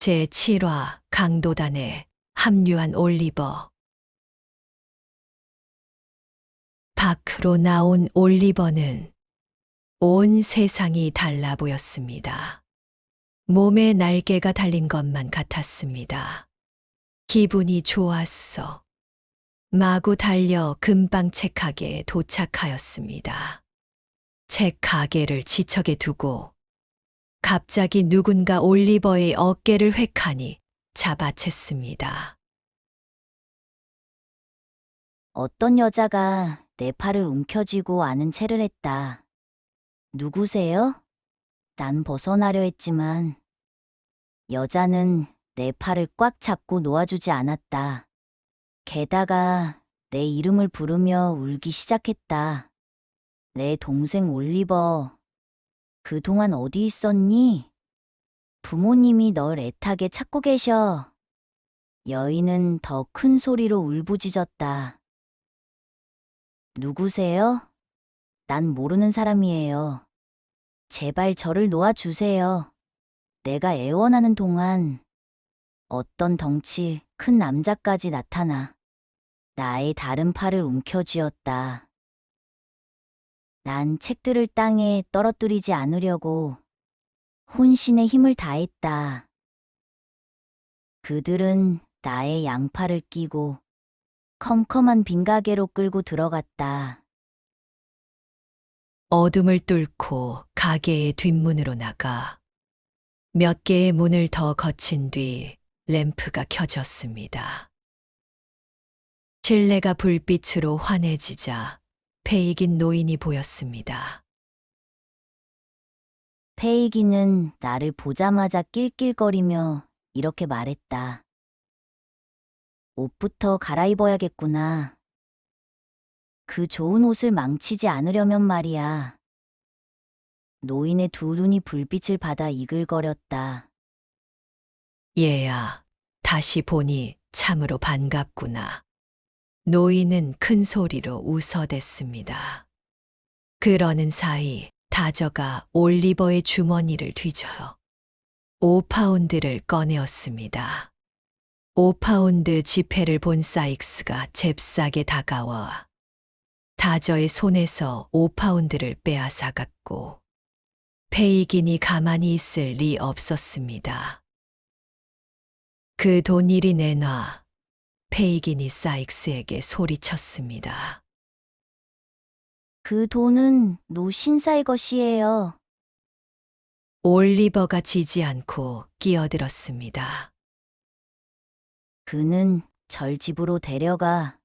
제7화 강도단에 합류한 올리버. 밖으로 나온 올리버는 온 세상이 달라 보였습니다. 몸에 날개가 달린 것만 같았습니다. 기분이 좋았어. 마구 달려 금방책 가게에 도착하였습니다. 책 가게를 지척에 두고 갑자기 누군가 올리버의 어깨를 획하니 잡아챘습니다. 어떤 여자가 내 팔을 움켜쥐고 아는 체를 했다. 누구세요? 난 벗어나려 했지만 여자는 내 팔을 꽉 잡고 놓아주지 않았다. 게다가 내 이름을 부르며 울기 시작했다. 내 동생 올리버, 그동안 어디 있었니? 부모님이 널 애타게 찾고 계셔. 여인은 더 큰 소리로 울부짖었다. 누구세요? 난 모르는 사람이에요. 제발 저를 놓아주세요. 내가 애원하는 동안 어떤 덩치 큰 남자까지 나타나 나의 다른 팔을 움켜쥐었다. 난 책들을 땅에 떨어뜨리지 않으려고 혼신의 힘을 다했다. 그들은 나의 양팔을 끼고 컴컴한 빈가게로 끌고 들어갔다. 어둠을 뚫고 가게의 뒷문으로 나가 몇 개의 문을 더 거친 뒤 램프가 켜졌습니다. 실내가 불빛으로 환해지자 패익인 노인이 보였습니다. 페이기는 나를 보자마자 낄낄거리며 이렇게 말했다. 옷부터 갈아입어야겠구나. 그 좋은 옷을 망치지 않으려면 말이야. 노인의 두 눈이 불빛을 받아 이글거렸다. 얘야, 다시 보니 참으로 반갑구나. 노인은 큰 소리로 웃어댔습니다. 그러는 사이 다저가 올리버의 주머니를 뒤져요. 5파운드를 꺼내었습니다. 5파운드 지폐를 본 사익스가 잽싸게 다가와 다저의 손에서 5파운드를 빼앗아갔고 페이긴이 가만히 있을 리 없었습니다. 그 돈 이리 내놔. 페이긴이 사익스에게 소리쳤습니다. 그 돈은 노 신사의 것이에요. 올리버가 지지 않고 끼어들었습니다. 그는 절 집으로 데려가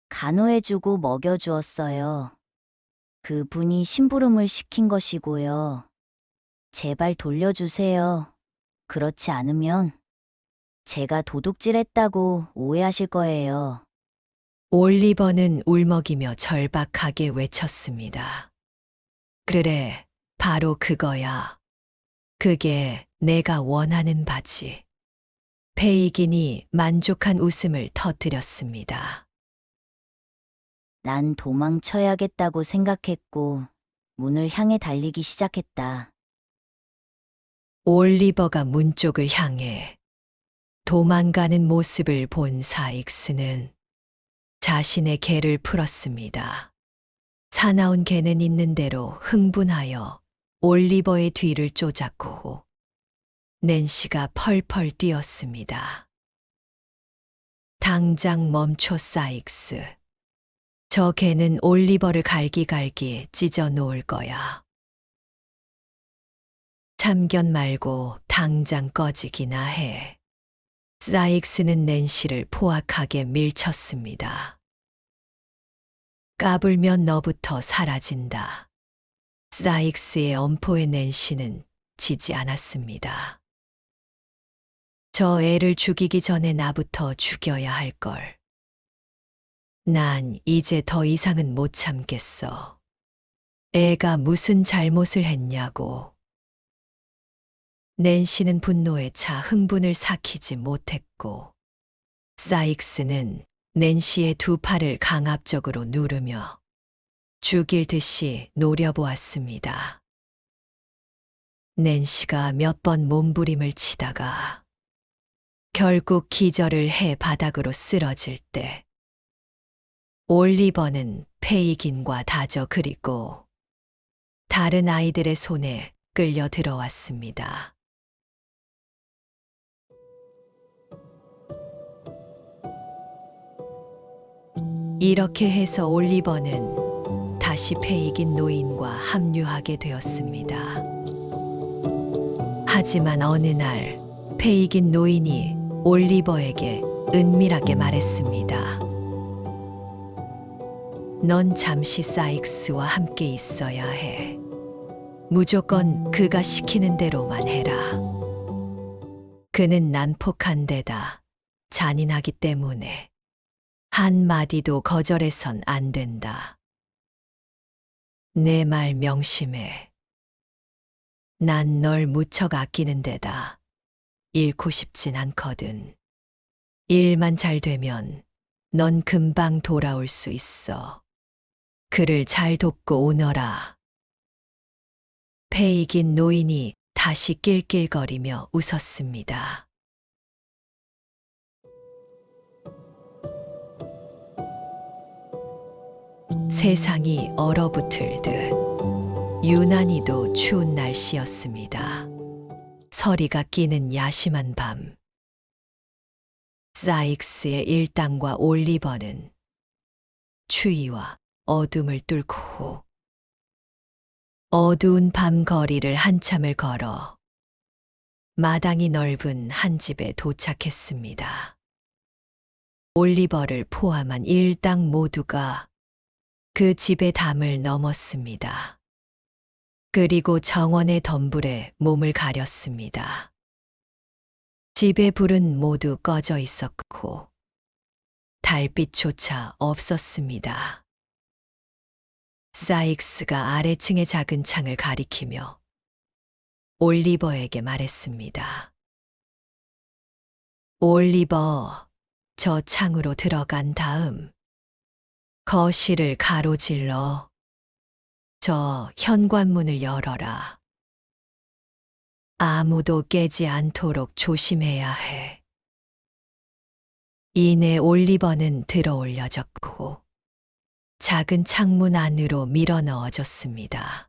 간호해주고 먹여주었어요. 그분이 심부름을 시킨 것이고요. 제발 돌려주세요. 그렇지 않으면 제가 도둑질했다고 오해하실 거예요. 올리버는 울먹이며 절박하게 외쳤습니다. 그래, 바로 그거야. 그게 내가 원하는 바지. 페이긴이 만족한 웃음을 터뜨렸습니다. 난 도망쳐야겠다고 생각했고 문을 향해 달리기 시작했다. 올리버가 문 쪽을 향해 도망가는 모습을 본 사익스는 자신의 개를 풀었습니다. 사나운 개는 있는 대로 흥분하여 올리버의 뒤를 쫓았고 낸시가 펄펄 뛰었습니다. 당장 멈춰 사익스. 저 개는 올리버를 갈기갈기 찢어 놓을 거야. 참견 말고 당장 꺼지기나 해. 사익스는 낸시를 포악하게 밀쳤습니다. 까불면 너부터 사라진다. 사익스의 엄포의 낸시는 지지 않았습니다. 저 애를 죽이기 전에 나부터 죽여야 할 걸. 난 이제 더 이상은 못 참겠어. 애가 무슨 잘못을 했냐고. 낸시는 분노에 차 흥분을 삭히지 못했고 사익스는 낸시의 두 팔을 강압적으로 누르며 죽일 듯이 노려보았습니다. 낸시가 몇 번 몸부림을 치다가 결국 기절을 해 바닥으로 쓰러질 때 올리버는 페이긴과 다저 그리고 다른 아이들의 손에 끌려 들어왔습니다. 이렇게 해서 올리버는 다시 페이긴 노인과 합류하게 되었습니다. 하지만 어느 날 페이긴 노인이 올리버에게 은밀하게 말했습니다. 넌 잠시 사익스와 함께 있어야 해. 무조건 그가 시키는 대로만 해라. 그는 난폭한 데다 잔인하기 때문에 한마디도 거절해선 안 된다. 내 말 명심해. 난 널 무척 아끼는 데다 잃고 싶진 않거든. 일만 잘 되면 넌 금방 돌아올 수 있어. 그를 잘 돕고 오너라. 페이긴 노인이 다시 낄낄거리며 웃었습니다. 세상이 얼어붙을 듯 유난히도 추운 날씨였습니다. 서리가 끼는 야심한 밤. 사익스의 일당과 올리버는 추위와 어둠을 뚫고 어두운 밤 거리를 한참을 걸어 마당이 넓은 한 집에 도착했습니다. 올리버를 포함한 일당 모두가 그 집의 담을 넘었습니다. 그리고 정원의 덤불에 몸을 가렸습니다. 집의 불은 모두 꺼져 있었고 달빛조차 없었습니다. 사익스가 아래층의 작은 창을 가리키며 올리버에게 말했습니다. 올리버, 저 창으로 들어간 다음 거실을 가로질러 저 현관문을 열어라. 아무도 깨지 않도록 조심해야 해. 이내 올리버는 들어 올려졌고 작은 창문 안으로 밀어 넣어졌습니다.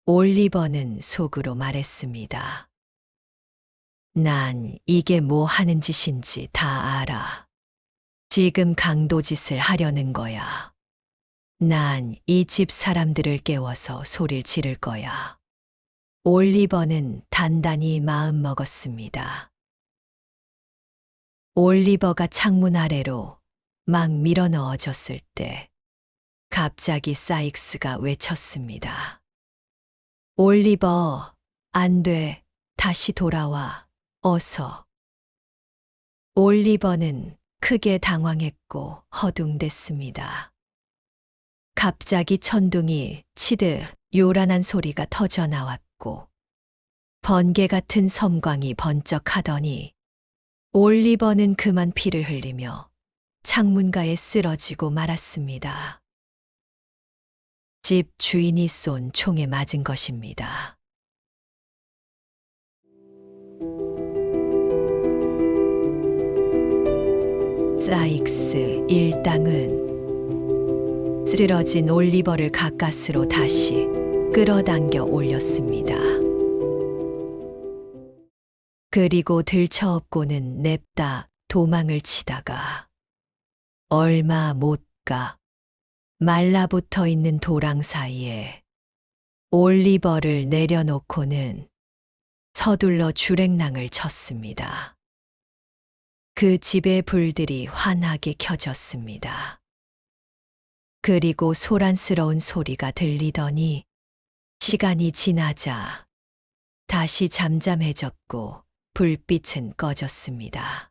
올리버는 속으로 말했습니다. 난 이게 뭐 하는 짓인지 다 알아. 지금 강도짓을 하려는 거야. 난 이 집 사람들을 깨워서 소리를 지를 거야. 올리버는 단단히 마음먹었습니다. 올리버가 창문 아래로 막 밀어 넣어졌을 때 갑자기 사익스가 외쳤습니다. 올리버, 안 돼. 다시 돌아와. 어서. 올리버는 크게 당황했고 허둥댔습니다. 갑자기 천둥이 치듯 요란한 소리가 터져 나왔고 번개 같은 섬광이 번쩍하더니 올리버는 그만 피를 흘리며 창문가에 쓰러지고 말았습니다. 집 주인이 쏜 총에 맞은 것입니다. 사익스 일당은 쓰러진 올리버를 가까스로 다시 끌어당겨 올렸습니다. 그리고 들쳐업고는 냅다 도망을 치다가 얼마 못 가 말라붙어 있는 도랑 사이에 올리버를 내려놓고는 서둘러 주랭랑을 쳤습니다. 그 집의 불들이 환하게 켜졌습니다. 그리고 소란스러운 소리가 들리더니 시간이 지나자 다시 잠잠해졌고 불빛은 꺼졌습니다.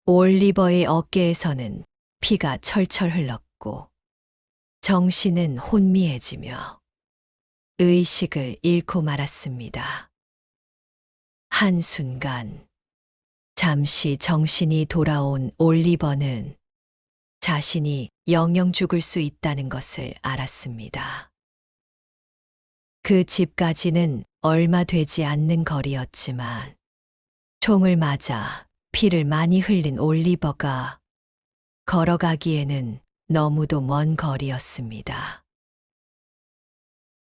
올리버의 어깨에서는 피가 철철 흘렀고 정신은 혼미해지며 의식을 잃고 말았습니다. 한순간 잠시 정신이 돌아온 올리버는 자신이 영영 죽을 수 있다는 것을 알았습니다. 그 집까지는 얼마 되지 않는 거리였지만 총을 맞아 피를 많이 흘린 올리버가 걸어가기에는 너무도 먼 거리였습니다.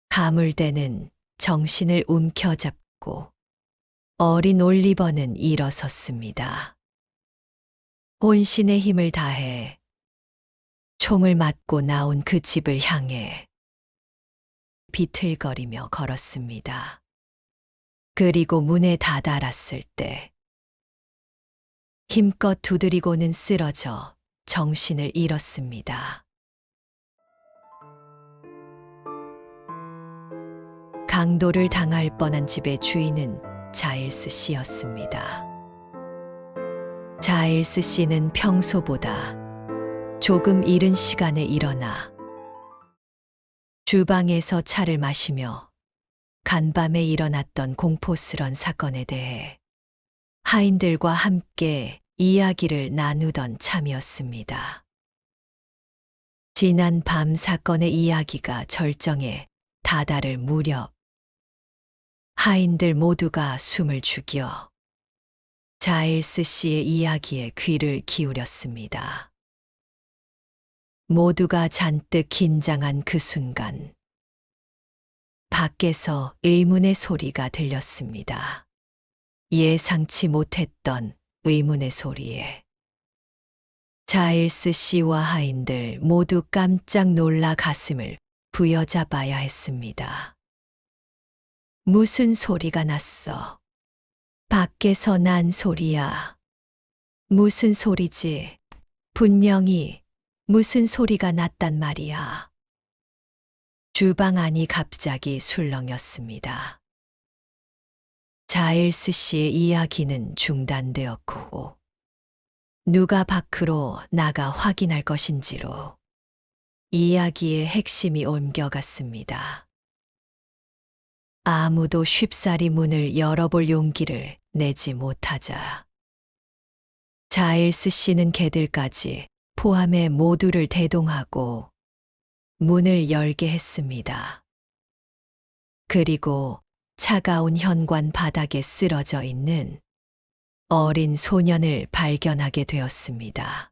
가물대는 정신을 움켜잡고 어린 올리버는 일어섰습니다. 혼신의 힘을 다해 총을 맞고 나온 그 집을 향해 비틀거리며 걸었습니다. 그리고 문에 다다랐을 때 힘껏 두드리고는 쓰러져 정신을 잃었습니다. 강도를 당할 뻔한 집의 주인은 자일스 씨였습니다. 자일스 씨는 평소보다 조금 이른 시간에 일어나 주방에서 차를 마시며 간밤에 일어났던 공포스런 사건에 대해 하인들과 함께 이야기를 나누던 참이었습니다. 지난 밤 사건의 이야기가 절정에 다다를 무렵 하인들 모두가 숨을 죽여 자일스 씨의 이야기에 귀를 기울였습니다. 모두가 잔뜩 긴장한 그 순간 밖에서 의문의 소리가 들렸습니다. 예상치 못했던 의문의 소리에 자일스 씨와 하인들 모두 깜짝 놀라 가슴을 부여잡아야 했습니다. 무슨 소리가 났어? 밖에서 난 소리야. 무슨 소리지? 분명히 무슨 소리가 났단 말이야. 주방 안이 갑자기 술렁였습니다. 자일스 씨의 이야기는 중단되었고 누가 밖으로 나가 확인할 것인지로 이야기의 핵심이 옮겨갔습니다. 아무도 쉽사리 문을 열어볼 용기를 내지 못하자 자일스 씨는 개들까지 포함해 모두를 대동하고 문을 열게 했습니다. 그리고 차가운 현관 바닥에 쓰러져 있는 어린 소년을 발견하게 되었습니다.